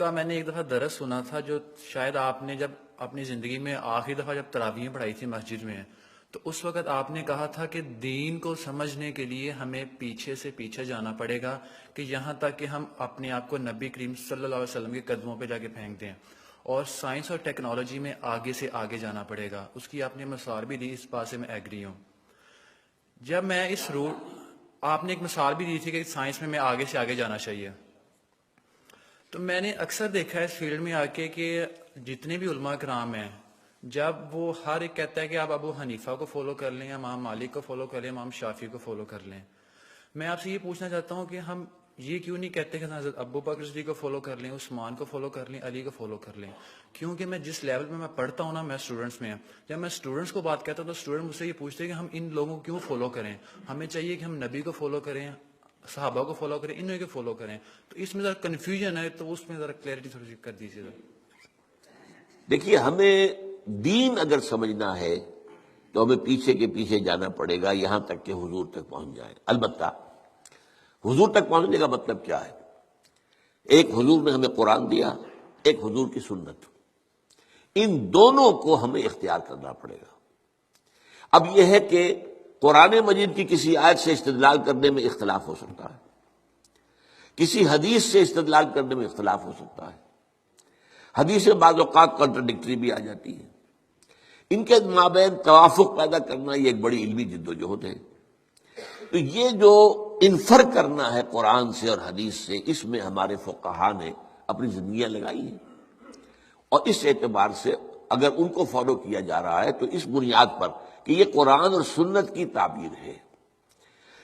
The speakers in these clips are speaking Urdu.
کا میں نے ایک دفعہ درس سنا تھا جو شاید آپ نے جب اپنی زندگی میں آخری دفعہ جب تراویح پڑھائی تھی مسجد میں، تو اس وقت آپ نے کہا تھا کہ دین کو سمجھنے کے لیے ہمیں پیچھے سے پیچھے جانا پڑے گا، کہ یہاں تک کہ ہم اپنے آپ کو نبی کریم صلی اللہ علیہ وسلم کے قدموں پہ جا کے پھینک دیں، اور سائنس اور ٹیکنالوجی میں آگے سے آگے جانا پڑے گا۔ اس کی آپ نے مثال بھی دی، اس بات سے میں ایگری ہوں۔ جب میں اس آپ نے ایک مثال بھی دی تھی کہ سائنس میں آگے سے آگے جانا چاہیے، تو میں نے اکثر دیکھا ہے اس فیلڈ میں آ کے کہ جتنے بھی علماء کرام ہیں، جب وہ ہر ایک کہتا ہے کہ آپ ابو حنیفہ کو فالو کر لیں، امام مالک کو فالو کر لیں، امام شافعی کو فالو کر لیں، میں آپ سے یہ پوچھنا چاہتا ہوں کہ ہم یہ کیوں نہیں کہتے کہ حضرت ابو بکر صدیق کو فالو کر لیں، عثمان کو فالو کر لیں، علی کو فالو کر لیں؟ کیونکہ میں جس لیول میں پڑھتا ہوں نا، میں اسٹوڈنٹس میں، جب میں اسٹوڈنٹس کو بات کہتا ہوں تو اسٹوڈنٹ مجھ سے یہ پوچھتے ہیں کہ ہم ان لوگوں کو کیوں فالو کریں، ہمیں چاہیے کہ ہم نبی کو فالو کریں، صحابہ کو فالو کریں، انہیں کو فالو کریں۔ تو اس میں ذرا کنفیوژن ہے، تو اس میں ذرا کلیئرٹی تھوڑی سی کر دیجیے ذرا۔ دیکھیے، ہمیں دین اگر سمجھنا ہے تو ہمیں پیچھے کے پیچھے جانا پڑے گا یہاں تک کہ حضور تک پہنچ جائے۔ البتہ حضور تک پہنچنے کا مطلب کیا ہے؟ ایک حضور نے ہمیں قرآن دیا، ایک حضور کی سنت، ان دونوں کو ہمیں اختیار کرنا پڑے گا۔ اب یہ ہے کہ قرآن مجید کی کسی آیت سے استدلال کرنے میں اختلاف ہو سکتا ہے، کسی حدیث سے استدلال کرنے میں اختلاف ہو سکتا ہے، حدیث بعض اوقات کنٹرڈکٹری بھی آ جاتی ہے۔ ان کے مابین توافق پیدا کرنا یہ ایک بڑی علمی جدوجہد ہے۔ تو یہ جو انفر کرنا ہے قرآن سے اور حدیث سے، اس میں ہمارے فقہا نے اپنی زندگیاں لگائی ہیں، اور اس اعتبار سے اگر ان کو فالو کیا جا رہا ہے تو اس بنیاد پر کہ یہ قرآن اور سنت کی تعبیر ہے۔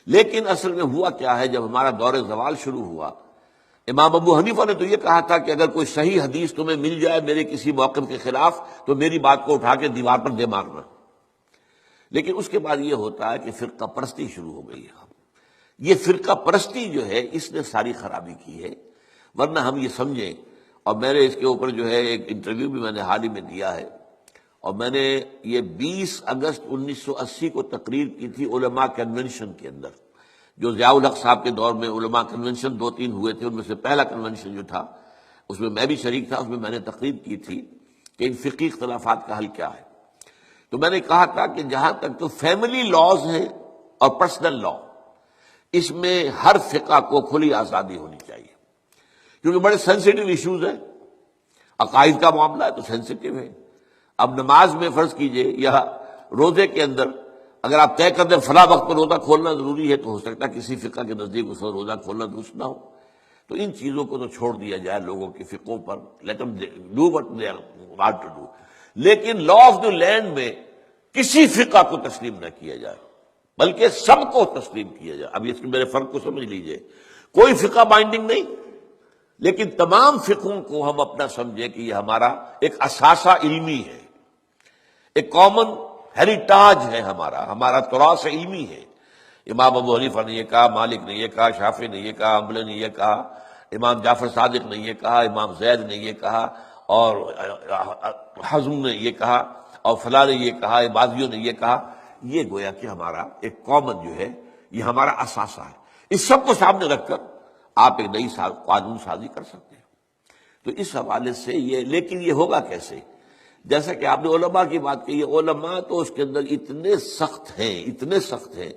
لیکن اصل میں ہوا کیا ہے، جب ہمارا دور زوال شروع ہوا، امام ابو حنیفہ نے تو یہ کہا تھا کہ اگر کوئی صحیح حدیث تمہیں مل جائے میرے کسی موقف کے خلاف تو میری بات کو اٹھا کے دیوار پر دے مارنا۔ لیکن اس کے بعد یہ ہوتا ہے کہ فرقہ پرستی شروع ہو گئی ہے۔ یہ فرقہ پرستی جو ہے اس نے ساری خرابی کی ہے، ورنہ ہم یہ سمجھیں، اور میں نے اس کے اوپر جو ہے ایک انٹرویو بھی میں نے حال ہی میں دیا ہے، اور میں نے یہ 20 اگست 1980 کو تقریر کی تھی علماء کنونشن کے اندر، جو ضیاء الحق صاحب کے دور میں علماء کنونشن 2-3 ہوئے تھے، ان میں سے پہلا کنونشن جو تھا اس میں میں بھی شریک تھا۔ اس میں میں نے تقریر کی تھی کہ ان فقہی اختلافات کا حل کیا ہے۔ تو میں نے کہا تھا کہ جہاں تک تو فیملی لاز ہیں اور پرسنل لا، اس میں ہر فقہ کو کھلی آزادی ہونی چاہیے، کیونکہ بڑے سینسیٹیو ایشوز ہیں۔ عقائد کا معاملہ ہے تو سینسیٹیو ہے۔ اب نماز میں فرض کیجئے یا روزے کے اندر اگر آپ طے کر دیں فلاں وقت پر روزہ کھولنا ضروری ہے، تو ہو سکتا ہے کسی فقہ کے نزدیک اس وقت روزہ کھولنا درست نہ ہو۔ تو ان چیزوں کو تو چھوڑ دیا جائے لوگوں کے فقہوں پر، late them do what they want to do۔ لیکن لا آف دی لینڈ میں کسی فقہ کو تسلیم نہ کیا جائے، بلکہ سب کو تسلیم کیا جائے۔ اب اس میرے فرق کو سمجھ لیجئے، کوئی فقہ بائنڈنگ نہیں، لیکن تمام فقہوں کو ہم اپنا سمجھیں کہ یہ ہمارا ایک اثاثہ علمی ہے، ایک کامن ہیریٹاج ہے، ہمارا تراث علمی ہے۔ امام ابو حنیفہ نے یہ کہا، مالک نے یہ کہا، شافعی نے یہ کہا، حنبلی نے یہ کہا، امام جعفر صادق نے یہ کہا، امام زید نے یہ کہا، اور حزم نے یہ کہا، اور فلاں نے یہ کہا، بازیوں نے یہ کہا۔ یہ گویا کہ ہمارا ایک کامن جو ہے، یہ ہمارا اثاثہ ہے۔ اس سب کو سامنے رکھ کر آپ ایک نئی قانون سازی کر سکتے ہیں۔ تو اس حوالے سے یہ، لیکن یہ ہوگا کیسے؟ جیسا کہ آپ نے علماء کی بات کی، علماء تو اس کے اندر اتنے سخت ہیں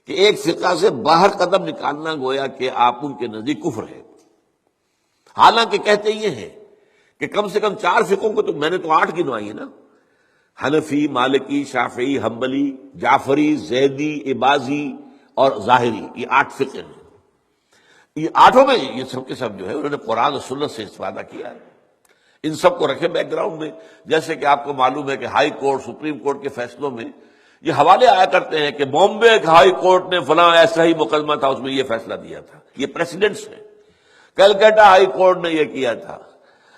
کہ ایک فقہ سے باہر قدم نکالنا گویا کہ آپ ان کے نزدیک کفر ہے۔ حالانکہ کہتے یہ ہیں کہ کم سے کم 4 فقہوں کو، تو میں نے تو 8 گنوائی ہے نا، حنفی، مالکی، شافعی، حنبلی، جعفری، زیدی، عباضی اور ظاہری، یہ 8 فقہ ہیں۔ یہ 8 میں یہ سب کے سب جو ہے انہوں نے قرآن اور سنت سے استفادہ کیا ہے۔ ان سب کو رکھے بیک گراؤنڈ میں، جیسے کہ آپ کو معلوم ہے کہ ہائی کورٹ، سپریم کورٹ کے فیصلوں میں یہ حوالے آیا کرتے ہیں کہ بامبے ہائی کورٹ نے فلاں ایسا ہی مقدمہ تھا، اس میں یہ فیصلہ دیا تھا۔ یہ پریسیڈنٹس ہیں۔ کلکتہ ہائی کورٹ نے یہ کیا تھا،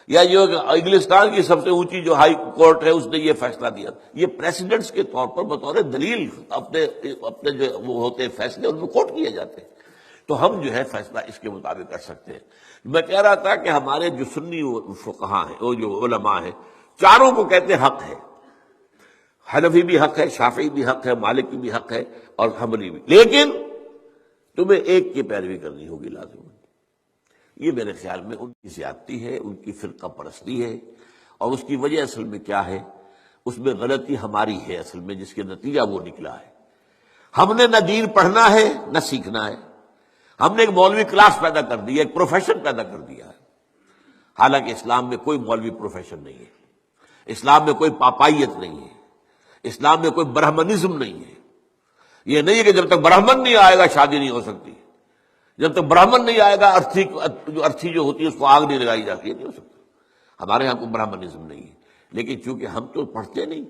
یا جو انگلستان کی سب سے اونچی جو ہائی کورٹ ہے اس نے یہ فیصلہ دیا۔ یہ پریسیڈنٹس کے طور پر بطور دلیل اپنے جو وہ ہوتے ہیں فیصلے ان میں کوٹ کیے جاتے ہیں۔ تو ہم جو ہے فیصلہ اس کے مطابق کر سکتے ہیں۔ میں کہہ رہا تھا کہ ہمارے جو سنی فقہا ہیں، وہ جو علماء ہیں، چاروں کو کہتے ہیں حق ہے۔ حنفی بھی حق ہے، شافعی بھی حق ہے، مالکی بھی حق ہے، اور حنبلی بھی، لیکن تمہیں ایک کی پیروی کرنی ہوگی لازم۔ یہ میرے خیال میں ان کی زیادتی ہے، ان کی فرقہ پرستی ہے، اور اس کی وجہ اصل میں کیا ہے؟ اس میں غلطی ہماری ہے اصل میں، جس کے نتیجہ وہ نکلا ہے۔ ہم نے نہ دین پڑھنا ہے نہ سیکھنا ہے، ہم نے ایک مولوی کلاس پیدا کر دی ہے، ایک پروفیشن پیدا کر دیا ہے، حالانکہ اسلام میں کوئی مولوی پروفیشن نہیں ہے، اسلام میں کوئی پاپائیت نہیں ہے، اسلام میں کوئی برہمنزم نہیں ہے۔ یہ نہیں ہے کہ جب تک برہمن نہیں آئے گا شادی نہیں ہو سکتی، جب تک برہمن نہیں آئے گا ارتھی جو ہوتی ہے اس کو آگ نہیں لگائی جاتی ہے، نہیں ہو سکتا۔ ہمارے ہاں کوئی برہمنزم نہیں ہے، لیکن چونکہ ہم تو پڑھتے نہیں،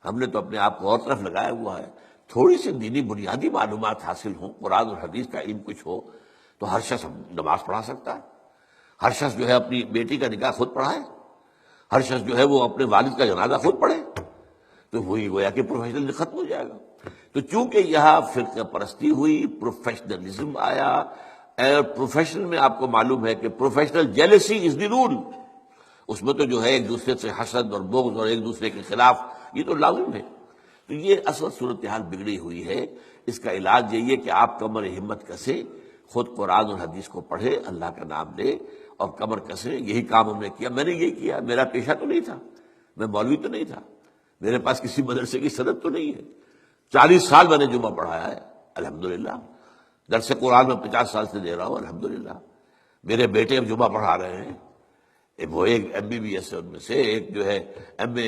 ہم نے تو اپنے آپ کو اور طرف لگایا ہوا ہے۔ تھوڑی سی دینی بنیادی معلومات حاصل ہوں، قرآن اور حدیث کا علم کچھ ہو، تو ہر شخص نماز پڑھا سکتا ہے، ہر شخص جو ہے اپنی بیٹی کا نکاح خود پڑھائے، ہر شخص جو ہے وہ اپنے والد کا جنازہ خود پڑھے، تو وہی گویا کہ پروفیشنل ختم ہو جائے گا۔ تو چونکہ یہاں فرقہ پرستی ہوئی، پروفیشنلزم آیا، اور پروفیشن میں آپ کو معلوم ہے کہ پروفیشنل جیلسی از دی رول، اس میں تو جو ہے ایک دوسرے سے حسد اور بغض اور ایک دوسرے کے خلاف، یہ تو لازم ہے۔ تو یہ اصل صورتحال بگڑی ہوئی ہے۔ اس کا علاج یہی ہے کہ آپ کمر ہمت کسے، خود قرآن اور حدیث کو پڑھے، اللہ کا نام لے اور کمر کسے۔ یہی کام ہم نے کیا، میں نے یہی کیا، میرا پیشہ تو نہیں تھا، میں مولوی تو نہیں تھا، میرے پاس کسی مدرسے کی سند تو نہیں ہے، 40 سال میں نے جمعہ پڑھایا ہے الحمدللہ، درس قرآن میں 50 سال سے دے رہا ہوں الحمدللہ۔ میرے بیٹے اب جمعہ پڑھا رہے ہیں، وہ ایک MBBS ہے ان میں سے، ایک جو ہے MA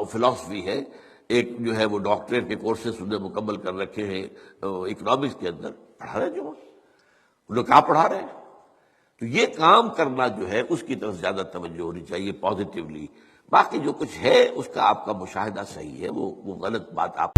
فلاسفی ہے، ایک جو ہے وہ ڈاکٹریٹ کے کورسز انہوں نے مکمل کر رکھے ہیں اکنامکس کے اندر، پڑھا رہے ہیں جمعہ، ان لوگ کہاں پڑھا رہے ہیں۔ تو یہ کام کرنا جو ہے اس کی طرف زیادہ توجہ ہونی چاہیے پازیٹیولی۔ باقی جو کچھ ہے اس کا آپ کا مشاہدہ صحیح ہے، وہ غلط بات آپ